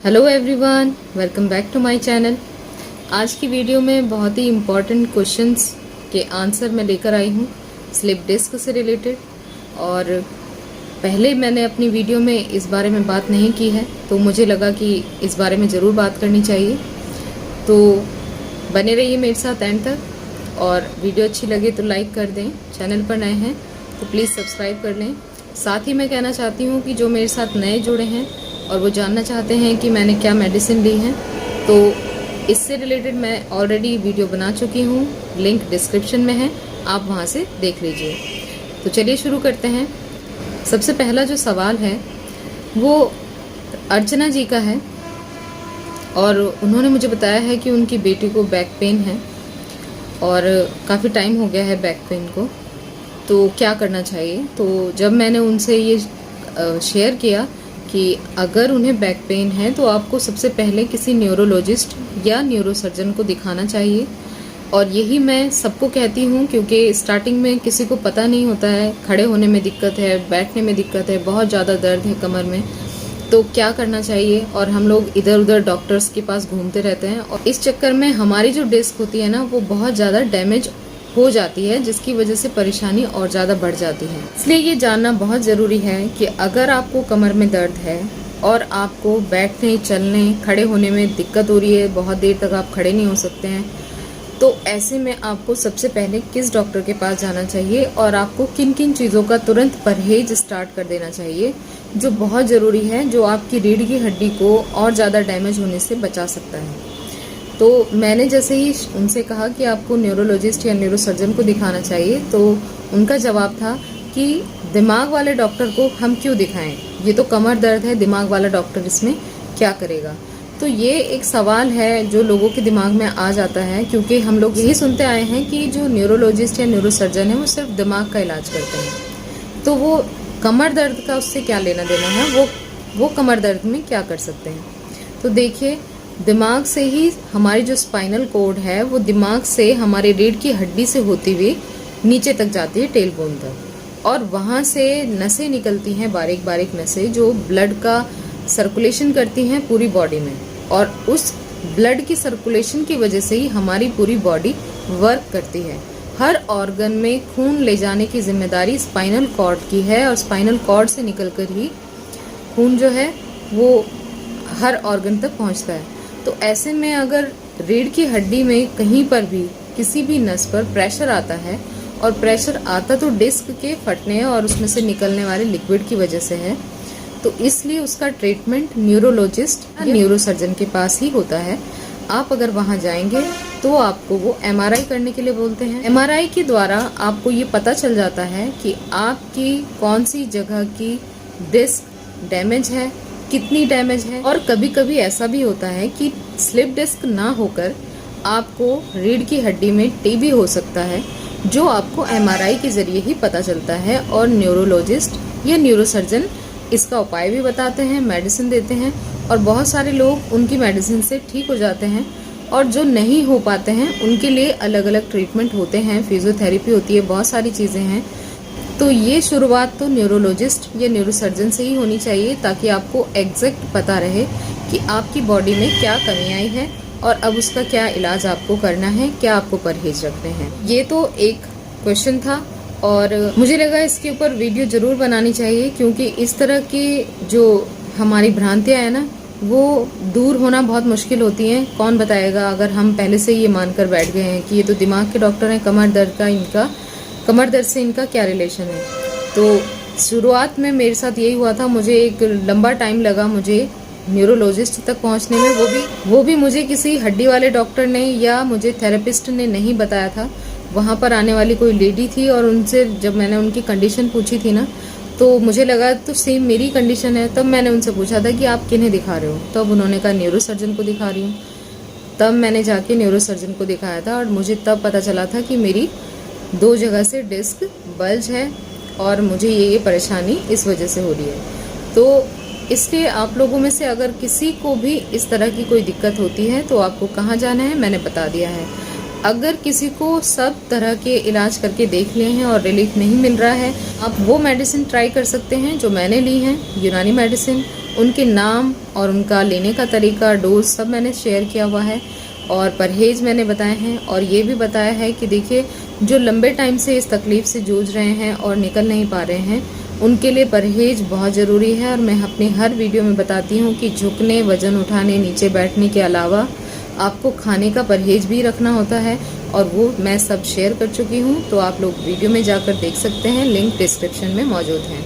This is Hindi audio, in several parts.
Hello everyone, welcome back to my channel. आज की वीडियो में बहुत ही इम्पॉर्टेंट क्वेश्चंस के आंसर मैं लेकर आई हूँ स्लिप डिस्क से रिलेटेड। और पहले मैंने अपनी वीडियो में इस बारे में बात नहीं की है, तो मुझे लगा कि इस बारे में ज़रूर बात करनी चाहिए। तो बने रहिए मेरे साथ एंड तक, और वीडियो अच्छी लगे तो लाइक कर दें। चैनल पर नए हैं तो प्लीज़ सब्सक्राइब कर लें। साथ ही मैं कहना चाहती हूँ कि जो मेरे साथ नए जुड़े हैं और वो जानना चाहते हैं कि मैंने क्या मेडिसिन ली है, तो इससे रिलेटेड मैं ऑलरेडी वीडियो बना चुकी हूँ, लिंक डिस्क्रिप्शन में है, आप वहाँ से देख लीजिए। तो चलिए शुरू करते हैं। सबसे पहला जो सवाल है वो अर्चना जी का है, और उन्होंने मुझे बताया है कि उनकी बेटी को बैक पेन है और काफ़ी टाइम हो गया है बैक पेन को, तो क्या करना चाहिए। तो जब मैंने उनसे ये शेयर किया कि अगर उन्हें बैक पेन है तो आपको सबसे पहले किसी न्यूरोलॉजिस्ट या न्यूरोसर्जन को दिखाना चाहिए। और यही मैं सबको कहती हूँ, क्योंकि स्टार्टिंग में किसी को पता नहीं होता है, खड़े होने में दिक्कत है, बैठने में दिक्कत है, बहुत ज़्यादा दर्द है कमर में, तो क्या करना चाहिए। और हम लोग इधर उधर डॉक्टर्स के पास घूमते रहते हैं, और इस चक्कर में हमारी जो डिस्क होती है ना, वो बहुत ज़्यादा डैमेज हो जाती है, जिसकी वजह से परेशानी और ज़्यादा बढ़ जाती है। इसलिए ये जानना बहुत ज़रूरी है कि अगर आपको कमर में दर्द है और आपको बैठने, चलने, खड़े होने में दिक्कत हो रही है, बहुत देर तक आप खड़े नहीं हो सकते हैं, तो ऐसे में आपको सबसे पहले किस डॉक्टर के पास जाना चाहिए और आपको किन किन चीज़ों का तुरंत परहेज स्टार्ट कर देना चाहिए, जो बहुत ज़रूरी है, जो आपकी रीढ़ की हड्डी को और ज़्यादा डैमेज होने से बचा सकता है। तो मैंने जैसे ही उनसे कहा कि आपको न्यूरोलॉजिस्ट या न्यूरोसर्जन को दिखाना चाहिए, तो उनका जवाब था कि दिमाग वाले डॉक्टर को हम क्यों दिखाएं, ये तो कमर दर्द है, दिमाग वाला डॉक्टर इसमें क्या करेगा। तो ये एक सवाल है जो लोगों के दिमाग में आ जाता है, क्योंकि हम लोग यही सुनते आए हैं कि जो न्यूरोलॉजिस्ट या न्यूरोसर्जन है वो सिर्फ दिमाग का इलाज करते हैं, तो वो कमर दर्द का उससे क्या लेना देना है, वो कमर दर्द में क्या कर सकते हैं। तो देखिए, दिमाग से ही हमारी जो स्पाइनल कॉर्ड है वो दिमाग से हमारे रीढ़ की हड्डी से होती हुई नीचे तक जाती है, टेल बोन तक, और वहाँ से नसें निकलती हैं, बारीक बारीक नसें, जो ब्लड का सर्कुलेशन करती हैं पूरी बॉडी में, और उस ब्लड की सर्कुलेशन की वजह से ही हमारी पूरी बॉडी वर्क करती है। हर ऑर्गन में खून ले जाने की जिम्मेदारी स्पाइनल कॉर्ड की है, और स्पाइनल कॉर्ड से निकलकर ही खून जो है वो हर ऑर्गन तक पहुँचता है। तो ऐसे में अगर रीढ़ की हड्डी में कहीं पर भी किसी भी नस पर प्रेशर आता है, और प्रेशर आता तो डिस्क के फटने और उसमें से निकलने वाले लिक्विड की वजह से है, तो इसलिए उसका ट्रीटमेंट न्यूरोलॉजिस्ट या न्यूरोसर्जन के पास ही होता है। आप अगर वहां जाएंगे तो आपको वो MRI करने के लिए बोलते हैं। MRI के द्वारा आपको ये पता चल जाता है कि आपकी कौन सी जगह की डिस्क डैमेज है, कितनी डैमेज है। और कभी कभी ऐसा भी होता है कि स्लिप डिस्क ना होकर आपको रीढ़ की हड्डी में TB हो सकता है, जो आपको MRI के जरिए ही पता चलता है, और न्यूरोलॉजिस्ट या न्यूरोसर्जन इसका उपाय भी बताते हैं, मेडिसिन देते हैं, और बहुत सारे लोग उनकी मेडिसिन से ठीक हो जाते हैं। और जो नहीं हो पाते हैं उनके लिए अलग अलग ट्रीटमेंट होते हैं, फिजियोथेरेपी होती है, बहुत सारी चीज़ें हैं। तो ये शुरुआत तो न्यूरोलॉजिस्ट या न्यूरोसर्जन से ही होनी चाहिए, ताकि आपको एग्जैक्ट पता रहे कि आपकी बॉडी में क्या कमी आई है और अब उसका क्या इलाज आपको करना है, क्या आपको परहेज रखने हैं। ये तो एक क्वेश्चन था, और मुझे लगा इसके ऊपर वीडियो ज़रूर बनानी चाहिए, क्योंकि इस तरह की जो हमारी भ्रांतियाँ हैं ना, वो दूर होना बहुत मुश्किल होती हैं। कौन बताएगा, अगर हम पहले से ये मानकर बैठ गए हैं कि ये तो दिमाग के डॉक्टर हैं, कमर दर्द से इनका क्या रिलेशन है। तो शुरुआत में मेरे साथ यही हुआ था, मुझे एक लंबा टाइम लगा मुझे न्यूरोलॉजिस्ट तक पहुंचने में। वो भी मुझे किसी हड्डी वाले डॉक्टर ने या मुझे थेरेपिस्ट ने नहीं बताया था। वहाँ पर आने वाली कोई लेडी थी, और उनसे जब मैंने उनकी कंडीशन पूछी थी ना, तो मुझे लगा तो सेम मेरी कंडीशन है। तब मैंने उनसे पूछा था कि आप किन्हें दिखा रहे हो, तब उन्होंने कहा न्यूरोसर्जन को दिखा रही हूँ। तब मैंने जाके न्यूरोसर्जन को दिखाया था, और मुझे तब पता चला था कि मेरी 2 जगह से डिस्क बल्ज है, और मुझे ये परेशानी इस वजह से हो रही है। तो इसलिए आप लोगों में से अगर किसी को भी इस तरह की कोई दिक्कत होती है तो आपको कहाँ जाना है मैंने बता दिया है। अगर किसी को सब तरह के इलाज करके देख लिए हैं और रिलीफ नहीं मिल रहा है, आप वो मेडिसिन ट्राई कर सकते हैं जो मैंने ली हैं, यूनानी मेडिसिन। उनके नाम और उनका लेने का तरीका, डोज सब मैंने शेयर किया हुआ है और परहेज़ मैंने बताए हैं। और ये भी बताया है कि देखिए, जो लंबे टाइम से इस तकलीफ़ से जूझ रहे हैं और निकल नहीं पा रहे हैं, उनके लिए परहेज़ बहुत ज़रूरी है। और मैं अपनी हर वीडियो में बताती हूँ कि झुकने, वज़न उठाने, नीचे बैठने के अलावा आपको खाने का परहेज़ भी रखना होता है, और वो मैं सब शेयर कर चुकी हूँ। तो आप लोग वीडियो में जाकर देख सकते हैं, लिंक डिस्क्रिप्शन में मौजूद है।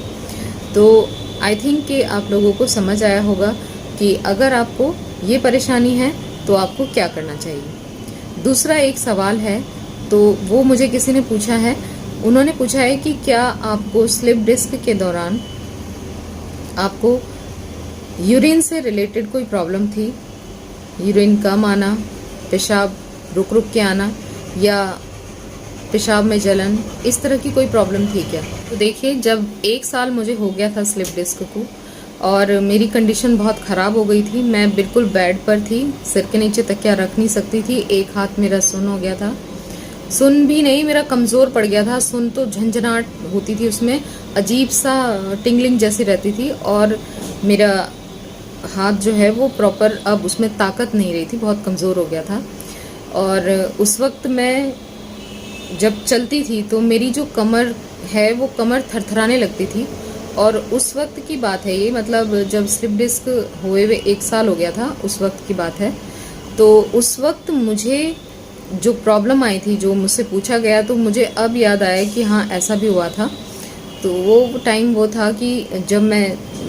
तो आई थिंक कि आप लोगों को समझ आया होगा कि अगर आपको ये परेशानी है तो आपको क्या करना चाहिए। दूसरा एक सवाल है, तो वो मुझे किसी ने पूछा है। उन्होंने पूछा है कि क्या आपको स्लिप डिस्क के दौरान आपको यूरिन से रिलेटेड कोई प्रॉब्लम थी, यूरिन कम आना, पेशाब रुक रुक के आना, या पेशाब में जलन, इस तरह की कोई प्रॉब्लम थी क्या। तो देखिए, जब 1 साल मुझे हो गया था स्लिप डिस्क को और मेरी कंडीशन बहुत ख़राब हो गई थी, मैं बिल्कुल बेड पर थी, सिर के नीचे तकिया रख नहीं सकती थी, एक हाथ मेरा सुन्न हो गया था, सुन भी नहीं, मेरा कमज़ोर पड़ गया था, सुन तो झंझनाहट होती थी, उसमें अजीब सा टिंगलिंग जैसी रहती थी, और मेरा हाथ जो है वो प्रॉपर अब उसमें ताकत नहीं रही थी, बहुत कमज़ोर हो गया था। और उस वक्त मैं जब चलती थी तो मेरी जो कमर है वो कमर थरथराने लगती थी। और उस वक्त की बात है ये, मतलब जब स्लिप डिस्क हुए हुए 1 साल हो गया था, उस वक्त की बात है। तो उस वक्त मुझे जो प्रॉब्लम आई थी, जो मुझसे पूछा गया, तो मुझे अब याद आया कि हाँ, ऐसा भी हुआ था। तो वो टाइम वो था कि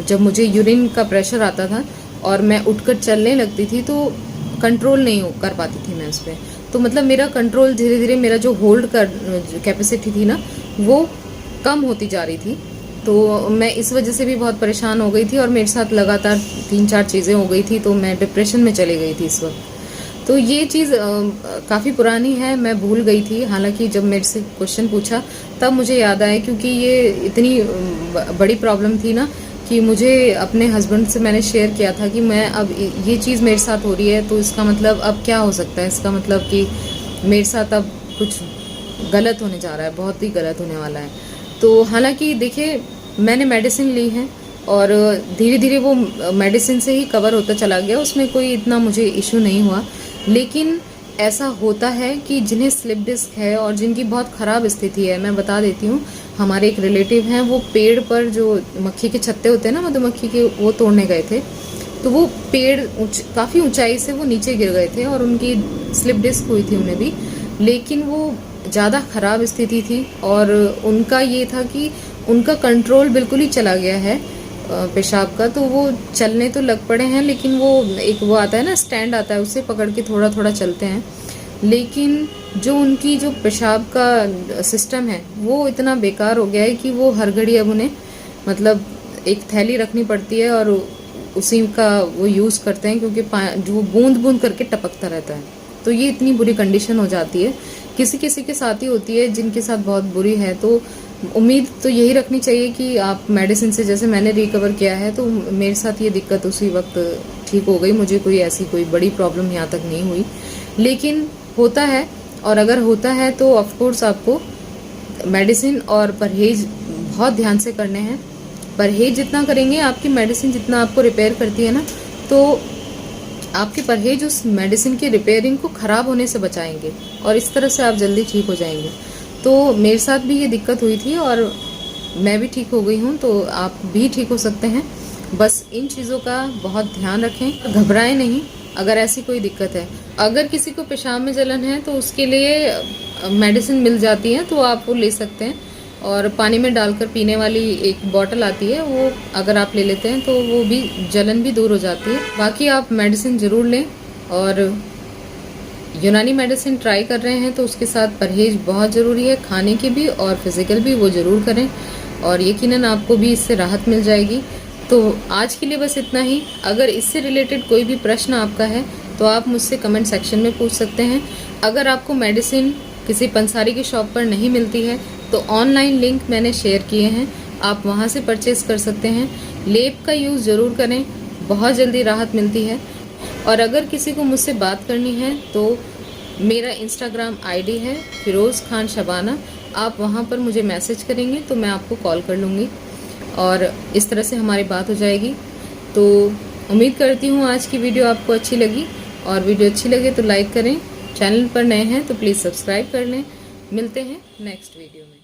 जब मुझे यूरिन का प्रेशर आता था और मैं उठकर चलने लगती थी तो कंट्रोल नहीं कर पाती थी मैं उस पर। तो मतलब मेरा कंट्रोल धीरे धीरे, मेरा जो होल्ड कर कैपेसिटी थी ना, वो कम होती जा रही थी। तो मैं इस वजह से भी बहुत परेशान हो गई थी और मेरे साथ लगातार 3-4 चीज़ें हो गई थी, तो मैं डिप्रेशन में चली गई थी इस वक्त। तो ये चीज़ काफ़ी पुरानी है, मैं भूल गई थी। हालांकि जब मेरे से क्वेश्चन पूछा तब मुझे याद आया, क्योंकि ये इतनी बड़ी प्रॉब्लम थी ना कि मुझे अपने हस्बैंड से मैंने शेयर किया था कि मैं अब ये चीज़ मेरे साथ हो रही है, तो इसका मतलब अब क्या हो सकता है, इसका मतलब कि मेरे साथ अब कुछ गलत होने जा रहा है, बहुत ही गलत होने वाला है। तो हालांकि देखिए, मैंने मेडिसिन ली है और धीरे धीरे वो मेडिसिन से ही कवर होता चला गया, उसमें कोई इतना मुझे इशू नहीं हुआ। लेकिन ऐसा होता है कि जिन्हें स्लिप डिस्क है और जिनकी बहुत ख़राब स्थिति है, मैं बता देती हूँ, हमारे एक रिलेटिव हैं, वो पेड़ पर जो मक्खी के छत्ते होते हैं ना, मधुमक्खी के, वो तोड़ने गए थे। तो वो पेड़ काफ़ी ऊंचाई से वो नीचे गिर गए थे और उनकी स्लिप डिस्क हुई थी उन्हें भी। लेकिन वो ज़्यादा ख़राब स्थिति थी और उनका ये था कि उनका कंट्रोल बिल्कुल ही चला गया है पेशाब का। तो वो चलने तो लग पड़े हैं, लेकिन वो आता है ना, स्टैंड आता है, उससे पकड़ के थोड़ा थोड़ा चलते हैं। लेकिन जो उनकी जो पेशाब का सिस्टम है वो इतना बेकार हो गया है कि वो हर घड़ी अब उन्हें, मतलब एक थैली रखनी पड़ती है और उसी का वो यूज़ करते हैं, क्योंकि जो बूंद बूंद करके टपकता रहता है। तो ये इतनी बुरी कंडीशन हो जाती है, किसी किसी के साथ ही होती है, जिनके साथ बहुत बुरी है। तो उम्मीद तो यही रखनी चाहिए कि आप मेडिसिन से, जैसे मैंने रिकवर किया है, तो मेरे साथ ये दिक्कत उसी वक्त ठीक हो गई, मुझे कोई बड़ी प्रॉब्लम यहाँ तक नहीं हुई। लेकिन होता है, और अगर होता है तो ऑफ कोर्स आपको मेडिसिन और परहेज बहुत ध्यान से करने हैं। परहेज जितना करेंगे, आपकी मेडिसिन जितना आपको रिपेयर करती है ना, तो आपके परहेज उस मेडिसिन की रिपेयरिंग को ख़राब होने से बचाएंगे और इस तरह से आप जल्दी ठीक हो जाएंगे। तो मेरे साथ भी ये दिक्कत हुई थी और मैं भी ठीक हो गई हूँ, तो आप भी ठीक हो सकते हैं। बस इन चीज़ों का बहुत ध्यान रखें, घबराएं नहीं अगर ऐसी कोई दिक्कत है। अगर किसी को पेशाब में जलन है तो उसके लिए मेडिसिन मिल जाती है, तो आप वो ले सकते हैं। और पानी में डालकर पीने वाली एक बॉटल आती है, वो अगर आप ले लेते हैं तो वो भी, जलन भी दूर हो जाती है। बाकी आप मेडिसिन ज़रूर लें, और यूनानी मेडिसिन ट्राई कर रहे हैं तो उसके साथ परहेज बहुत ज़रूरी है, खाने की भी और फिज़िकल भी, वो ज़रूर करें और यकीनन आपको भी इससे राहत मिल जाएगी। तो आज के लिए बस इतना ही। अगर इससे रिलेटेड कोई भी प्रश्न आपका है तो आप मुझसे कमेंट सेक्शन में पूछ सकते हैं। अगर आपको मेडिसिन किसी पंसारी की शॉप पर नहीं मिलती है तो ऑनलाइन लिंक मैंने शेयर किए हैं, आप वहां से परचेस कर सकते हैं। लेप का यूज़ ज़रूर करें, बहुत जल्दी राहत मिलती है। और अगर किसी को मुझसे बात करनी है तो मेरा इंस्टाग्राम आईडी है फिरोज़ खान शबाना। आप वहाँ पर मुझे मैसेज करेंगे तो मैं आपको कॉल कर लूँगी और इस तरह से हमारी बात हो जाएगी। तो उम्मीद करती हूँ आज की वीडियो आपको अच्छी लगी, और वीडियो अच्छी लगे तो लाइक करें, चैनल पर नए हैं तो प्लीज़ सब्सक्राइब कर लें। मिलते हैं नेक्स्ट वीडियो में।